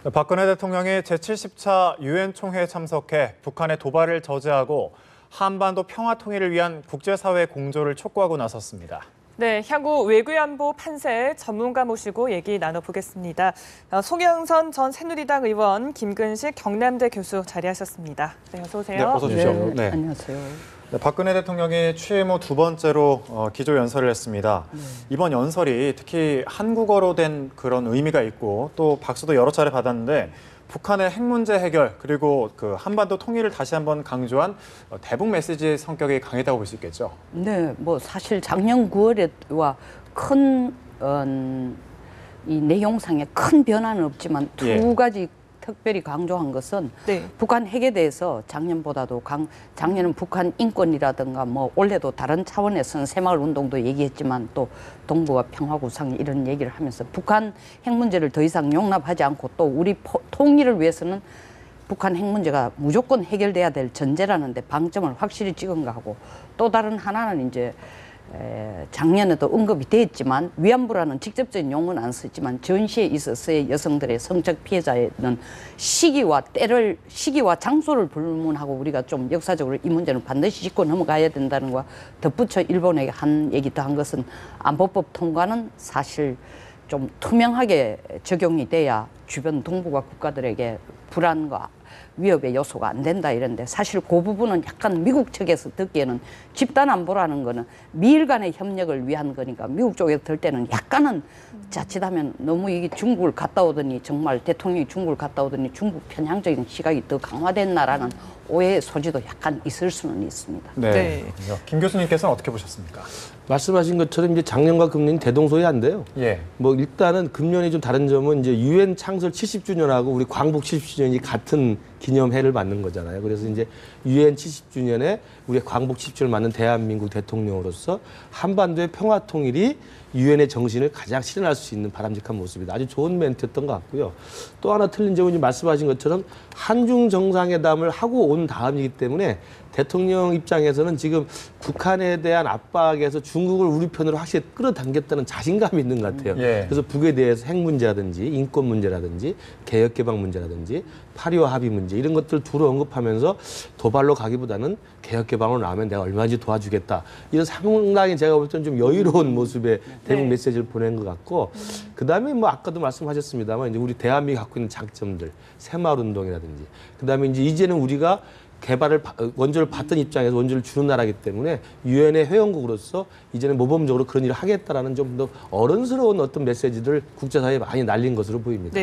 박근혜 대통령이 제70차 유엔 총회에 참석해 북한의 도발을 저지하고 한반도 평화 통일을 위한 국제사회 공조를 촉구하고 나섰습니다. 네, 향후 외교안보 판세 전문가 모시고 얘기 나눠보겠습니다. 송영선 전 새누리당 의원, 김근식 경남대 교수 자리하셨습니다. 네, 어서 오세요. 네, 어서 오십시오. 네, 안녕하세요. 네, 박근혜 대통령이 취임 후 두 번째로 기조연설을 했습니다. 이번 연설이 특히 한국어로 된 그런 의미가 있고 또 박수도 여러 차례 받았는데 북한의 핵 문제 해결 그리고 그 한반도 통일을 다시 한번 강조한 대북 메시지의 성격이 강했다고 볼 수 있겠죠. 네, 뭐 사실 작년 9월에와 큰 이 내용상에 큰 변화는 없지만 두 가지 특별히 강조한 것은 북한 핵에 대해서 작년보다도 작년은 북한 인권이라든가 뭐 올해도 다른 차원에서는 새마을 운동도 얘기했지만 또 동북아 평화 구상 이런 얘기를 하면서 북한 핵 문제를 더 이상 용납하지 않고 또 우리 통일을 위해서는 북한 핵 문제가 무조건 해결돼야 될 전제라는데 방점을 확실히 찍은 거하고 또 다른 하나는 이제 작년에도 언급이 됐지만 위안부라는 직접적인 용어는 안 썼지만 전시에 있어서의 여성들의 성적 피해자에는 시기와 장소를 불문하고 우리가 좀 역사적으로 이 문제는 반드시 짚고 넘어가야 된다는 것과 덧붙여 일본에게 한 얘기 더 한 것은 안보법 통과는 사실 좀 투명하게 적용이 돼야 주변 동북아 국가들에게 불안과 위협의 요소가 안 된다 이런데 사실 그 부분은 약간 미국 측에서 듣기에는 집단 안보라는 거는 미일 간의 협력을 위한 거니까 미국 쪽에서 들 때는 약간은 자칫하면 너무 이게 중국을 갔다 오더니 정말 대통령이 중국을 갔다 오더니 중국 편향적인 시각이 더 강화됐나라는 오해의 소지도 약간 있을 수는 있습니다. 네. 김 교수님께서는 어떻게 보셨습니까? 말씀하신 것처럼 이제 작년과 금년이 대동소이한데요. 뭐 일단은 금년이 좀 다른 점은 이제 유엔 창설 70주년하고 우리 광복 70주년이 같은 기념해를 맞는 거잖아요. 그래서 이제 유엔 70주년에 우리 광복 70주년을 맞는 대한민국 대통령으로서 한반도의 평화 통일이 유엔의 정신을 가장 실현할 수 있는 바람직한 모습이다. 아주 좋은 멘트였던 것 같고요. 또 하나 틀린 점은 말씀하신 것처럼 한중 정상회담을 하고 온 다음이기 때문에 대통령 입장에서는 지금 북한에 대한 압박에서 중국을 우리 편으로 확실히 끌어당겼다는 자신감이 있는 것 같아요. 그래서 북에 대해서 핵 문제라든지 인권 문제라든지 개혁개방 문제라든지 8.25 합의 문제 이런 것들 두루 언급하면서 도발로 가기보다는 개혁개방으로 나오면 내가 얼마든지 도와주겠다. 이런 상당히 제가 볼 때는 좀 여유로운 모습의 대북 메시지를 보낸 것 같고 그다음에 뭐 아까도 말씀하셨습니다만 이제 우리 대한민국이 갖고 있는 장점들 새마을 운동이라든지 그다음에 이제는 우리가 원조를 받던 입장에서 원조를 주는 나라이기 때문에 유엔의 회원국으로서 이제는 모범적으로 그런 일을 하겠다라는 좀 더 어른스러운 어떤 메시지를 국제사회에 많이 날린 것으로 보입니다.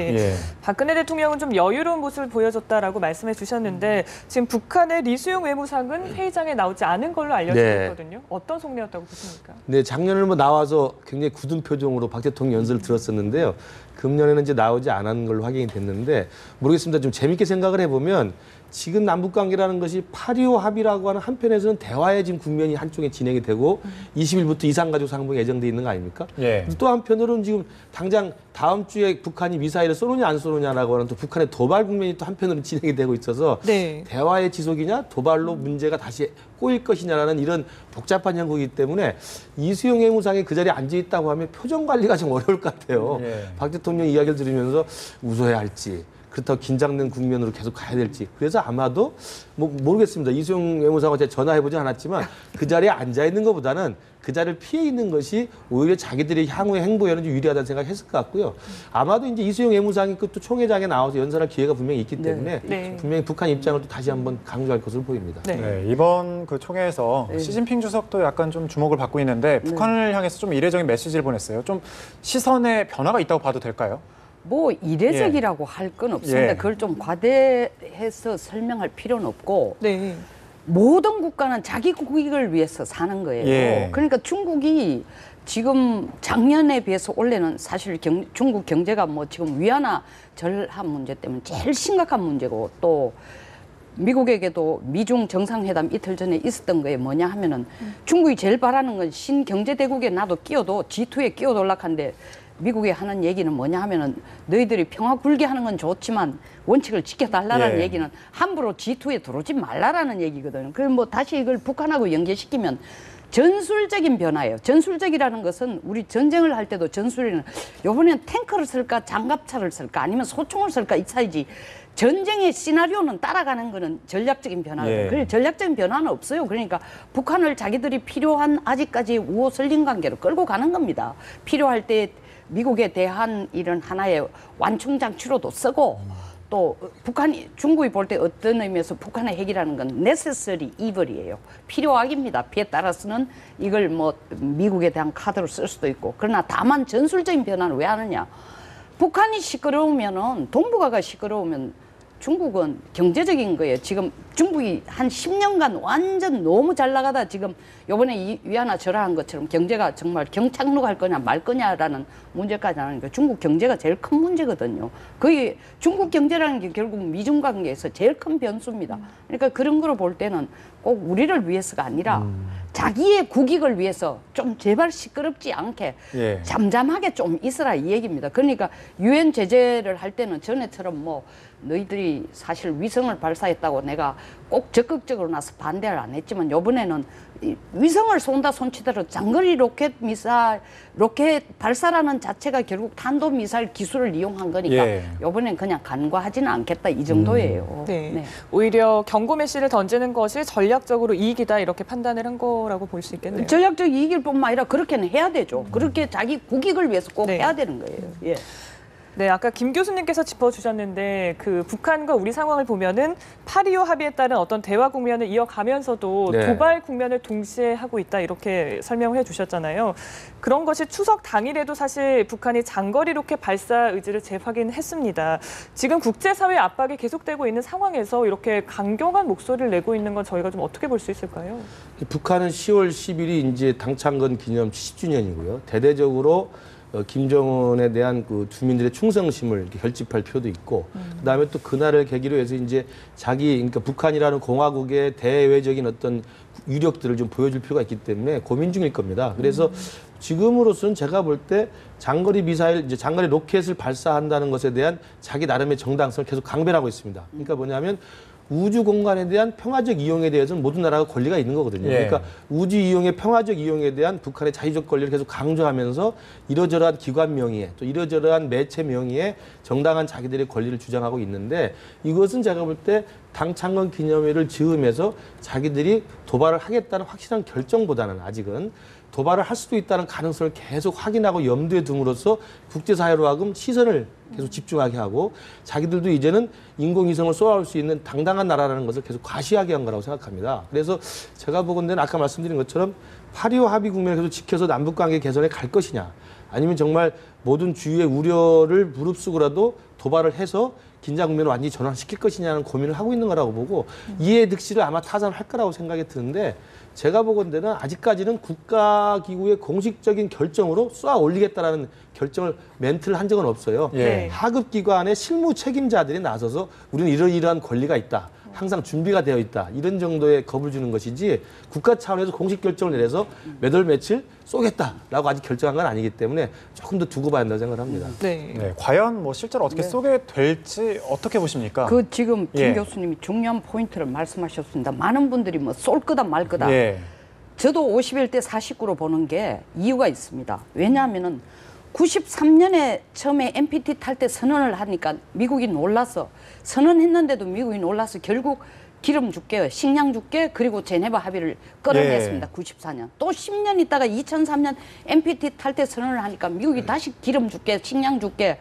박근혜 대통령은 좀 여유로운 모습을 보여줬다라고 말씀해 주셨는데 지금 북한의 리수용 외무상은 회의장에 나오지 않은 걸로 알려져 있거든요. 어떤 속내였다고 보십니까? 네, 작년에 뭐 나와서 굉장히 굳은 표정으로 박 대통령 연설을 들었었는데요. 금년에는 이제 나오지 않은 걸로 확인이 됐는데 모르겠습니다. 좀 재밌게 생각을 해보면 지금 남북관계라는 것이 8.25 합의라고 하는 한편에서는 대화의 지금 국면이 한쪽에 진행이 되고 20일부터 이산가족 상봉이 예정돼 있는 거 아닙니까? 또 한편으로는 지금 당장 다음 주에 북한이 미사일을 쏘느냐 안 쏘느냐라고 하는 또 북한의 도발 국면이 또 한편으로는 진행이 되고 있어서 대화의 지속이냐 도발로 문제가 다시 꼬일 것이냐라는 이런 복잡한 형국이기 때문에 이수용 외무상이 그 자리에 앉아 있다고 하면 표정 관리가 좀 어려울 것 같아요. 박 대통령 이야기를 들으면서 웃어야 할지 그렇다고 긴장된 국면으로 계속 가야 될지. 그래서 아마도 뭐 모르겠습니다. 이수용 외무상과 제가 전화해보진 않았지만 그 자리에 앉아 있는 것보다는 그 자리를 피해 있는 것이 오히려 자기들의 향후의 행보에는 좀 유리하다는 생각을 했을 것 같고요. 아마도 이제 이수용 외무상이 또 총회장에 나와서 연설할 기회가 분명히 있기 때문에 분명히 북한 입장을 또 다시 한번 강조할 것으로 보입니다. 이번 그 총회에서 시진핑 주석도 약간 좀 주목을 받고 있는데 북한을 향해서 좀 이례적인 메시지를 보냈어요. 좀 시선에 변화가 있다고 봐도 될까요? 뭐 이례적이라고 할 건 없습니다. 그걸 좀 과대해서 설명할 필요는 없고 모든 국가는 자기 국익을 위해서 사는 거예요. 그러니까 중국이 지금 작년에 비해서 올해는 사실 중국 경제가 뭐 지금 위안화 절한 문제 때문에 제일 심각한 문제고 또 미국에게도 미중 정상회담 이틀 전에 있었던 거에 뭐냐 하면은 중국이 제일 바라는 건 신경제대국에 나도 끼어도 G2에 끼어들락한데 미국이 하는 얘기는 뭐냐 하면은 너희들이 평화 굴게 하는 건 좋지만 원칙을 지켜달라는 얘기는 함부로 G2에 들어오지 말라라는 얘기거든요. 그럼 뭐 다시 이걸 북한하고 연계시키면 전술적인 변화예요. 전술적이라는 것은 우리 전쟁을 할 때도 전술에는 이번엔 탱크를 쓸까 장갑차를 쓸까 아니면 소총을 쓸까 이 차이지 전쟁의 시나리오는 따라가는 거는 전략적인 변화예요. 예. 그래 전략적인 변화는 없어요. 그러니까 북한을 자기들이 필요한 아직까지 우호 설린 관계로 끌고 가는 겁니다. 필요할 때 미국에 대한 이런 하나의 완충 장치로도 쓰고 또 북한이 중국이 볼 때 어떤 의미에서 북한의 핵이라는 건 necessary evil이에요. 필요악입니다. 피에 따라서는 이걸 뭐 미국에 대한 카드로 쓸 수도 있고 그러나 다만 전술적인 변화는 왜 하느냐. 북한이 시끄러우면은 동북아가 시끄러우면 중국은 경제적인 거예요. 지금 중국이 한 10년간 완전 너무 잘 나가다 지금 요번에 위안화 절하한 것처럼 경제가 정말 경착륙 할 거냐 말 거냐라는 문제까지 나오니까 중국 경제가 제일 큰 문제거든요. 그게 중국 경제라는 게 결국 미중 관계에서 제일 큰 변수입니다. 그러니까 그런 거로 볼 때는 꼭 우리를 위해서가 아니라 자기의 국익을 위해서 좀 제발 시끄럽지 않게 예. 잠잠하게 좀 있으라 이 얘기입니다. 그러니까 유엔 제재를 할 때는 전에처럼 뭐 너희들이 사실 위성을 발사했다고 내가 꼭 적극적으로 나서 반대를 안 했지만 이번에는 위성을 쏜다 손치더라도 장거리 로켓 발사라는 자체가 결국 탄도 미사일 기술을 이용한 거니까 예. 이번엔 그냥 간과하지는 않겠다 이 정도예요. 네. 네. 오히려 경고 메시지를 던지는 것이 전략적으로 이익이다 이렇게 판단을 한 거라고 볼 수 있겠네요. 전략적 이익일 뿐만 아니라 그렇게는 해야 되죠. 그렇게 자기 국익을 위해서 꼭 네. 해야 되는 거예요. 예. 네, 아까 김 교수님께서 짚어주셨는데 그 북한과 우리 상황을 보면은 8.25 합의에 따른 어떤 대화 국면을 이어가면서도 네. 도발 국면을 동시에 하고 있다 이렇게 설명을 해주셨잖아요. 그런 것이 추석 당일에도 사실 북한이 장거리 로켓 발사 의지를 재확인했습니다. 지금 국제사회 압박이 계속되고 있는 상황에서 이렇게 강경한 목소리를 내고 있는 건 저희가 좀 어떻게 볼 수 있을까요? 북한은 10월 10일이 이제 당창건 기념 70주년이고요. 대대적으로 김정은에 대한 그 주민들의 충성심을 이렇게 결집할 필요도 있고, 그다음에 또 그날을 계기로 해서 이제 그러니까 북한이라는 공화국의 대외적인 어떤 유력들을 좀 보여줄 필요가 있기 때문에 고민 중일 겁니다. 그래서 지금으로서는 제가 볼 때 장거리 미사일, 이제 장거리 로켓을 발사한다는 것에 대한 자기 나름의 정당성을 계속 강변하고 있습니다. 그러니까 뭐냐면 우주 공간에 대한 평화적 이용에 대해서는 모든 나라가 권리가 있는 거거든요. 예. 그러니까 우주 이용의 평화적 이용에 대한 북한의 자유적 권리를 계속 강조하면서 이러저러한 기관 명의에 또 이러저러한 매체 명의에 정당한 자기들의 권리를 주장하고 있는데 이것은 제가 볼 때 당창건 기념회를 즈음해서 자기들이 도발을 하겠다는 확실한 결정보다는 아직은 도발을 할 수도 있다는 가능성을 계속 확인하고 염두에 둠으로써 국제사회로 하여금 시선을 계속 집중하게 하고 자기들도 이제는 인공위성을 쏘아올 수 있는 당당한 나라라는 것을 계속 과시하게 한 거라고 생각합니다. 그래서 제가 보건대는 아까 말씀드린 것처럼 8.25 합의 국면을 계속 지켜서 남북관계 개선에 갈 것이냐 아니면 정말 모든 주위의 우려를 무릅쓰고라도 도발을 해서 긴장 국면을 완전히 전환시킬 것이냐는 고민을 하고 있는 거라고 보고 이해 득실을 아마 타산할 거라고 생각이 드는데 제가 보건대는 아직까지는 국가기구의 공식적인 결정으로 쏘아 올리겠다라는 결정을 멘트를 한 적은 없어요. 예. 하급기관의 실무 책임자들이 나서서 우리는 이러이러한 권리가 있다. 항상 준비가 되어 있다. 이런 정도의 겁을 주는 것이지 국가 차원에서 공식 결정을 내려서 몇 월 며칠 쏘겠다라고 아직 결정한 건 아니기 때문에 조금 더 두고 봐야 한다고 생각을 합니다. 네. 네, 과연 뭐 실제로 어떻게 쏘게 될지 어떻게 보십니까? 그 지금 김 예. 교수님이 중요한 포인트를 말씀하셨습니다. 많은 분들이 뭐 쏠 거다 말 거다. 예. 저도 51대 49로 보는 게 이유가 있습니다. 왜냐하면은 93년에 처음에 NPT 탈 때 선언을 하니까 미국이 놀라서 선언했는데도 미국이 놀라서 결국 기름 줄게, 식량 줄게, 그리고 제네바 합의를 끌어냈습니다. 94년. 또 10년 있다가 2003년 NPT 탈 때 선언을 하니까 미국이 다시 기름 줄게, 식량 줄게,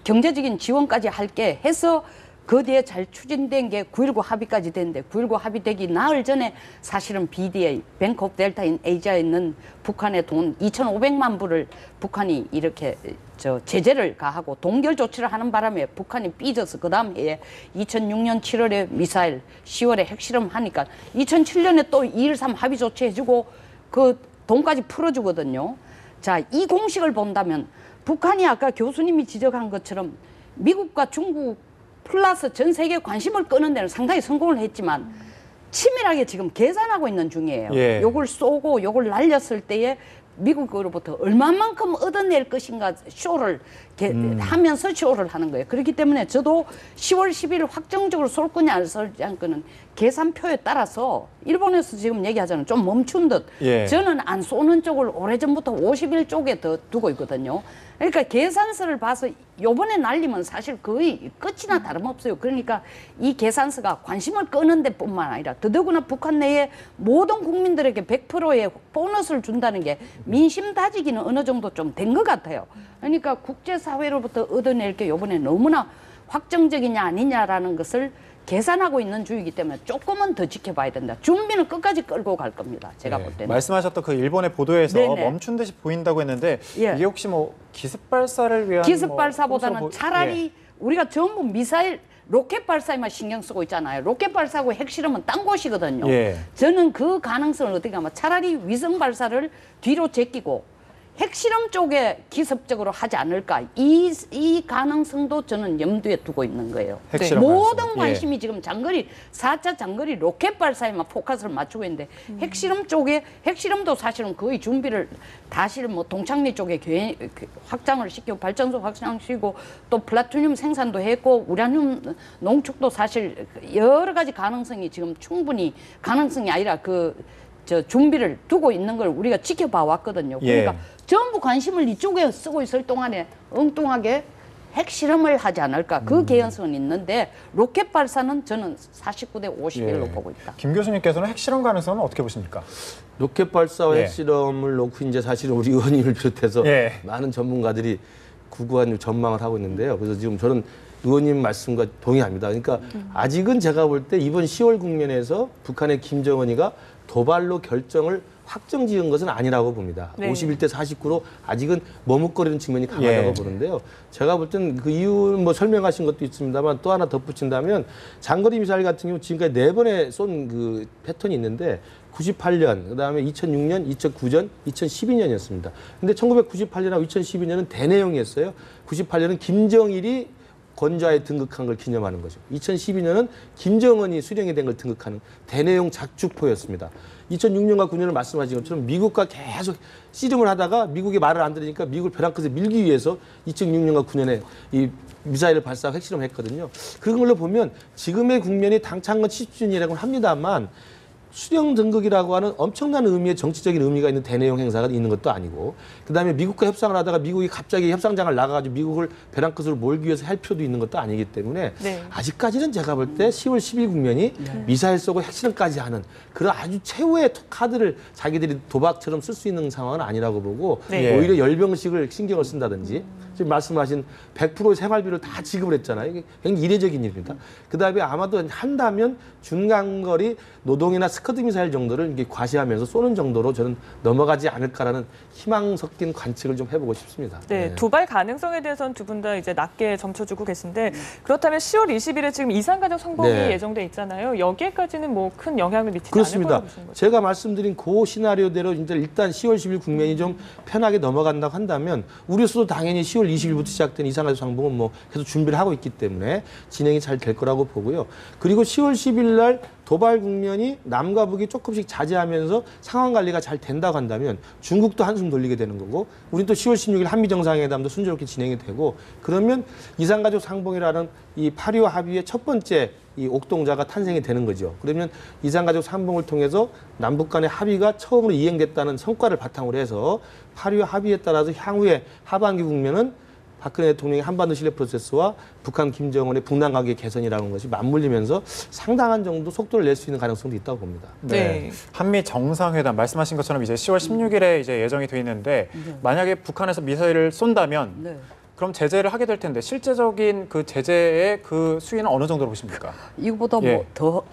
경제적인 지원까지 할게 해서 그 뒤에 잘 추진된 게 9.19 합의까지 됐는데 9.19 합의되기 나흘 전에 사실은 BDA, 뱅크 오브 델타 인 아시아에 있는 북한의 돈 2,500만 불을 북한이 이렇게 제재를 가하고 동결 조치를 하는 바람에 북한이 삐져서 그 다음 해에 2006년 7월에 미사일, 10월에 핵실험 하니까 2007년에 또 2.13 합의 조치해주고 그 돈까지 풀어주거든요. 자, 이 공식을 본다면 북한이 아까 교수님이 지적한 것처럼 미국과 중국 플러스 전 세계에 관심을 끄는 데는 상당히 성공을 했지만 치밀하게 지금 계산하고 있는 중이에요. 예. 요걸 쏘고 요걸 날렸을 때에 미국으로부터 얼마만큼 얻어낼 것인가 쇼를 하면서 쇼를 하는 거예요. 그렇기 때문에 저도 10월 10일 확정적으로 쏠 거냐 안 쏠지 않을 거는 계산표에 따라서 일본에서 지금 얘기하자면 좀 멈춘 듯. 예. 저는 안 쏘는 쪽을 오래전부터 50일 쪽에 더 두고 있거든요. 그러니까 계산서를 봐서 요번에 날리면 사실 거의 끝이나 다름없어요. 그러니까 이 계산서가 관심을 끄는 데뿐만 아니라 더더구나 북한 내에 모든 국민들에게 100%의 보너스를 준다는 게 민심 다지기는 어느 정도 좀 된 것 같아요. 그러니까 국제사회로부터 얻어낼 게 요번에 너무나 확정적이냐 아니냐라는 것을 계산하고 있는 주의이기 때문에 조금은 더 지켜봐야 된다. 준비는 끝까지 끌고 갈 겁니다. 제가 볼 때는. 말씀하셨던 그 일본의 보도에서 네네. 멈춘 듯이 보인다고 했는데 예. 이게 혹시 뭐 기습 발사를 위한 기습 발사보다는 차라리 예. 우리가 전부 미사일 로켓 발사에만 신경 쓰고 있잖아요. 로켓 발사하고 핵실험은 딴 곳이거든요. 예. 저는 그 가능성을 어떻게 하면 차라리 위성 발사를 뒤로 제끼고 핵실험 쪽에 기습적으로 하지 않을까. 이 가능성도 저는 염두에 두고 있는 거예요. 핵실험 모든 발사. 관심이 지금 장거리 4차 장거리 로켓 발사에만 포커스를 맞추고 있는데 핵실험 쪽에 핵실험도 사실은 거의 준비를 다시 뭐 동창리 쪽에 확장을 시키고 발전소 확장시키고 또 플라토늄 생산도 했고 우라늄 농축도 사실 여러 가지 가능성이 지금 충분히 가능성이 아니라 준비를 두고 있는 걸 우리가 지켜봐 왔거든요. 그러니까 전부 관심을 이쪽에 쓰고 있을 동안에 엉뚱하게 핵실험을 하지 않을까. 그 개연성은 있는데 로켓 발사는 저는 49대 51로 보고 있다. 김 교수님께서는 핵실험 가능성은 어떻게 보십니까? 로켓 발사와 핵실험을 놓고 이제 사실은 우리 의원님을 비롯해서 많은 전문가들이 구구한 전망을 하고 있는데요. 그래서 지금 저는 의원님 말씀과 동의합니다. 그러니까 아직은 제가 볼 때 이번 10월 국면에서 북한의 김정은이가 도발로 결정을 확정 지은 것은 아니라고 봅니다. 51대 49로 아직은 머뭇거리는 측면이 강하다고 보는데요. 제가 볼 때는 그 이유 뭐 설명하신 것도 있습니다만 또 하나 덧붙인다면 장거리 미사일 같은 경우 지금까지 4번의 쏜 그 패턴이 있는데 98년, 그다음에 2006년, 2009년, 2012년이었습니다. 근데 1998년하고 2012년은 대내용이었어요. 98년은 김정일이 건좌에 등극한 걸 기념하는 거죠. 2012년은 김정은이 수령이 된 걸 등극하는 대내용 작주포였습니다. 2006년과 9년을 말씀하신 것처럼 미국과 계속 씨름을 하다가 미국이 말을 안 들으니까 미국을 벼랑 끝에 밀기 위해서 2006년과 9년에 이 미사일을 발사하고 핵실험을 했거든요. 그런 걸로 보면 지금의 국면이 당창건 70주년이라고는 합니다만 수령 등극이라고 하는 엄청난 의미의 정치적인 의미가 있는 대내용 행사가 있는 것도 아니고 그다음에 미국과 협상을 하다가 미국이 갑자기 협상장을 나가가지고 미국을 벼랑 끝으로 몰기 위해서 할 필요도 있는 것도 아니기 때문에 아직까지는 제가 볼 때 10월 10일 국면이 미사일 쏘고 핵실험까지 하는 그런 아주 최후의 카드를 자기들이 도박처럼 쓸 수 있는 상황은 아니라고 보고 오히려 열병식을 신경을 쓴다든지 지금 말씀하신 100%의 생활비를 다 지급을 했잖아요. 이게 굉장히 이례적인 일입니다. 그다음에 아마도 한다면 중간거리 노동이나 스커드 미사일 정도를 이게 과시하면서 쏘는 정도로 저는 넘어가지 않을까라는 희망 섞인 관측을 좀 해보고 싶습니다. 도발 가능성에 대해서는 두 분 다 이제 낮게 점쳐주고 계신데 그렇다면 10월 20일에 지금 이산가족 상봉이 예정돼 있잖아요. 여기에까지는 뭐 큰 영향을 미치지 않을 거라고 보시는 거죠? 제가 말씀드린 그 시나리오대로 이제 일단 10월 10일 국면이 좀 편하게 넘어간다고 한다면 우리로서도 당연히 10월 20일부터 시작된 이산가족 상봉은 뭐 계속 준비를 하고 있기 때문에 진행이 잘 될 거라고 보고요. 그리고 10월 10일 날 도발 국면이 남과 북이 조금씩 자제하면서 상황 관리가 잘 된다고 한다면 중국도 한숨 돌리게 되는 거고 우리는 또 10월 16일 한미정상회담도 순조롭게 진행이 되고 그러면 이산가족 상봉이라는 이 파리와 합의의 첫 번째 이 옥동자가 탄생이 되는 거죠. 그러면 이산가족 상봉을 통해서 남북 간의 합의가 처음으로 이행됐다는 성과를 바탕으로 해서 파리와 합의에 따라서 향후에 하반기 국면은 박근혜 대통령의 한반도 신뢰 프로세스와 북한 김정은의 북남 관계 개선이라는 것이 맞물리면서 상당한 정도 속도를 낼 수 있는 가능성도 있다고 봅니다. 한미 정상회담 말씀하신 것처럼 이제 10월 16일에 이제 예정이 돼 있는데 만약에 북한에서 미사일을 쏜다면 그럼 제재를 하게 될 텐데 실제적인 그 제재의 그 수위는 어느 정도로 보십니까? 이거보다 뭐 더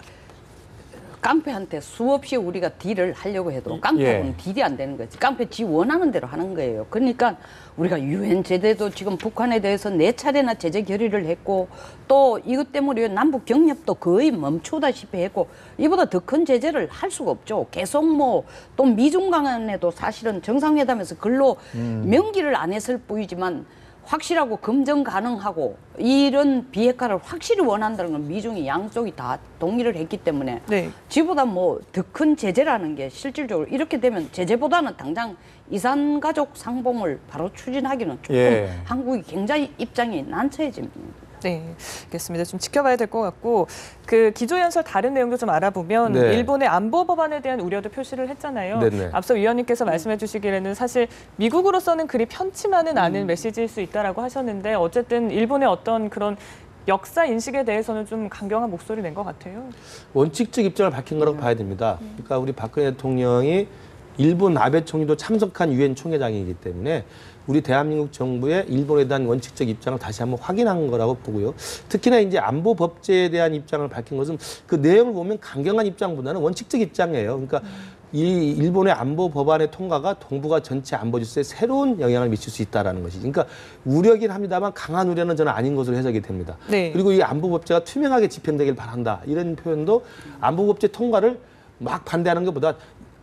깡패한테 수없이 우리가 딜을 하려고 해도 깡패하고는 딜이 안 되는 거지. 깡패 지 원하는 대로 하는 거예요. 그러니까 우리가 유엔 제재도 지금 북한에 대해서 4차례나 제재 결의를 했고 또 이것 때문에 남북 경협도 거의 멈추다시피 했고 이보다 더 큰 제재를 할 수가 없죠. 계속 뭐 또 미중 간에도 사실은 정상회담에서 글로 명기를 안 했을 뿐이지만 확실하고 검증 가능하고 이런 비핵화를 확실히 원한다는 건 미중이 양쪽이 다 동의를 했기 때문에 지보다 뭐 더 큰 제재라는 게 실질적으로 이렇게 되면 제재보다는 당장 이산가족 상봉을 바로 추진하기는 조금 한국이 굉장히 입장이 난처해집니다. 네, 알겠습니다. 좀 지켜봐야 될 것 같고 그 기조연설 다른 내용도 좀 알아보면 네. 일본의 안보 법안에 대한 우려도 표시를 했잖아요. 네네. 앞서 위원님께서 말씀해 주시기에는 사실 미국으로서는 그리 편치만은 않은 메시지일 수 있다라고 하셨는데 어쨌든 일본의 어떤 그런 역사 인식에 대해서는 좀 강경한 목소리 낸 것 같아요. 원칙적 입장을 밝힌 거라고 봐야 됩니다. 그러니까 우리 박근혜 대통령이 일본 아베 총리도 참석한 유엔 총회장이기 때문에 우리 대한민국 정부의 일본에 대한 원칙적 입장을 다시 한번 확인한 거라고 보고요. 특히나 이제 안보 법제에 대한 입장을 밝힌 것은 그 내용을 보면 강경한 입장보다는 원칙적 입장이에요. 그러니까 이 일본의 안보 법안의 통과가 동북아 전체 안보 질서에 새로운 영향을 미칠 수 있다라는 것이지. 그러니까 우려긴 합니다만 강한 우려는 저는 아닌 것으로 해석이 됩니다. 네. 그리고 이 안보 법제가 투명하게 집행되길 바란다. 이런 표현도 안보 법제 통과를 막 반대하는 것보다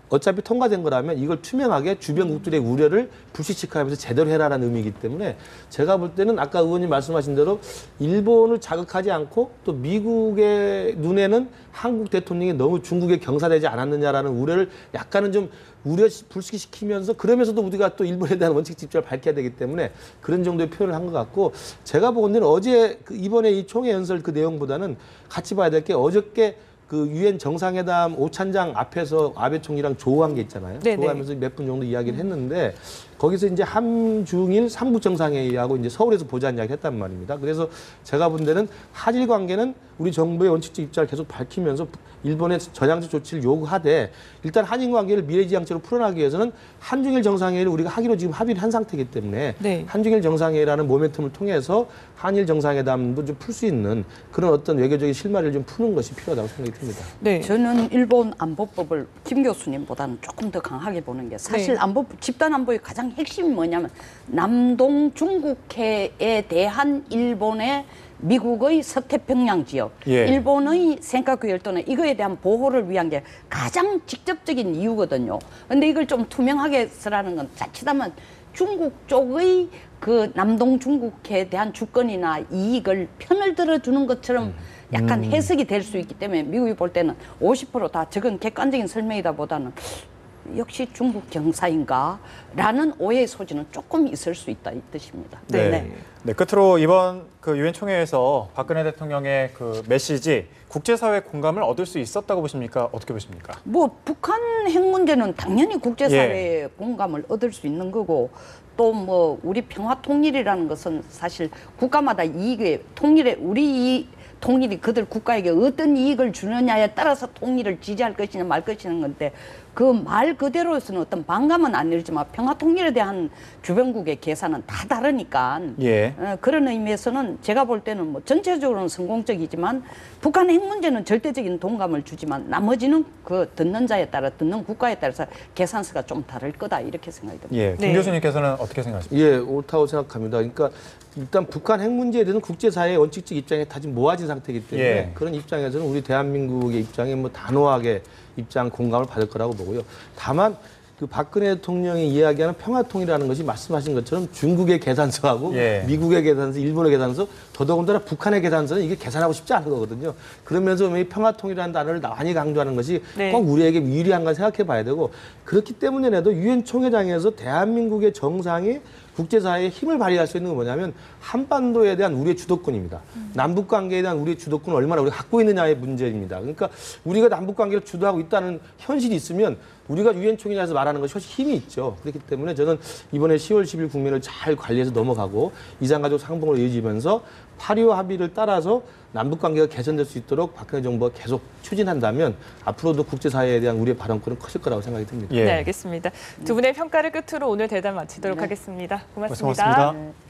어차피 통과된 거라면 이걸 투명하게 주변국들의 우려를 불식시하면서 제대로 해라라는 의미이기 때문에 제가 볼 때는 아까 의원님 말씀하신 대로 일본을 자극하지 않고 또 미국의 눈에는 한국 대통령이 너무 중국에 경사되지 않았느냐라는 우려를 약간은 좀 우려 불식시키면서 그러면서도 우리가 또 일본에 대한 원칙 집중을 밝혀야 되기 때문에 그런 정도의 표현을 한 것 같고 제가 보건대는 어제 이번에 이 총회 연설 그 내용보다는 같이 봐야 될 게 어저께 그 유엔 정상회담 오찬장 앞에서 아베 총리랑 조우한 게 있잖아요. 네네. 조우하면서 몇 분 정도 이야기를 했는데 거기서 이제 한중일 삼국 정상회의하고 이제 서울에서 보자는 이야기를 했단 말입니다. 그래서 제가 본 데는 한일 관계는 우리 정부의 원칙적 입장을 계속 밝히면서 일본의 전향적 조치를 요구하되 일단 한일 관계를 미래지향적으로 풀어나가기 위해서는 한중일 정상회의를 우리가 하기로 지금 합의를 한 상태이기 때문에 네. 한중일 정상회의라는 모멘텀을 통해서 한일 정상회담도 좀 풀 수 있는 그런 어떤 외교적인 실마리를 좀 푸는 것이 필요하다고 생각이 듭니다. 네. 저는 일본 안보법을 김 교수님보다는 조금 더 강하게 보는 게 사실 네. 집단 안보의 가장 핵심이 뭐냐면 남동 중국해에 대한 일본의 미국의 서태평양 지역, 예. 일본의 생각구열 또는 이거에 대한 보호를 위한 게 가장 직접적인 이유거든요. 근데 이걸 좀 투명하게 쓰라는 건 자칫하면 중국 쪽의 그 남동 중국해에 대한 주권이나 이익을 편을 들어주는 것처럼 약간 해석이 될 수 있기 때문에 미국이 볼 때는 50%다 적은 객관적인 설명이다 보다는 역시 중국 경사인가라는 오해의 소지는 조금 있을 수 있다 이 뜻입니다. 네. 네, 끝으로 이번 그 유엔 총회에서 박근혜 대통령의 그 메시지 국제사회 공감을 얻을 수 있었다고 보십니까? 어떻게 보십니까? 뭐 북한 핵 문제는 당연히 국제사회의 공감을 얻을 수 있는 거고 또 뭐 우리 평화 통일이라는 것은 사실 국가마다 이익에 우리 통일이 그들 국가에게 어떤 이익을 주느냐에 따라서 통일을 지지할 것이냐 말 것이냐는 건데 그 말 그대로서는 어떤 반감은 안 일지만 평화 통일에 대한 주변국의 계산은 다 다르니까 예. 그런 의미에서는 제가 볼 때는 뭐 전체적으로는 성공적이지만 북한 핵 문제는 절대적인 동감을 주지만 나머지는 그 듣는 자에 따라 듣는 국가에 따라서 계산서가 좀 다를 거다 이렇게 생각이 듭니다. 예. 김 교수님께서는 어떻게 생각하십니까? 예, 옳다고 생각합니다. 그러니까 일단 북한 핵 문제에 대해서는 국제사회의 원칙적 입장에 다 지금 모아진 상태이기 때문에 예. 그런 입장에서는 우리 대한민국의 입장에 뭐 단호하게 입장 공감을 받을 거라고 보고요. 다만 그 박근혜 대통령이 이야기하는 평화통일이라는 것이 말씀하신 것처럼 중국의 계산서하고 예. 미국의 계산서, 일본의 계산서, 더더군다나 북한의 계산서는 이게 계산하고 싶지 않은 거거든요. 그러면서 이 평화통일이라는 단어를 많이 강조하는 것이 네. 꼭 우리에게 유리한가 생각해 봐야 되고 그렇기 때문에라도 유엔 총회장에서 대한민국의 정상이 국제사회에 힘을 발휘할 수 있는 건 뭐냐면 한반도에 대한 우리의 주도권입니다. 남북관계에 대한 우리의 주도권을 얼마나 우리가 갖고 있느냐의 문제입니다. 그러니까 우리가 남북관계를 주도하고 있다는 현실이 있으면 우리가 유엔 총회장에서 말하는 것이 훨씬 힘이 있죠. 그렇기 때문에 저는 이번에 10월 10일 국면을 잘 관리해서 넘어가고 이산가족 상봉을 이어지면서 8.25 합의를 따라서 남북관계가 개선될 수 있도록 박근혜 정부가 계속 추진한다면 앞으로도 국제사회에 대한 우리의 발언권은 커질 거라고 생각이 듭니다. 예. 네, 알겠습니다. 두 분의 평가를 끝으로 오늘 대담 마치도록 하겠습니다. 고맙습니다. 고맙습니다.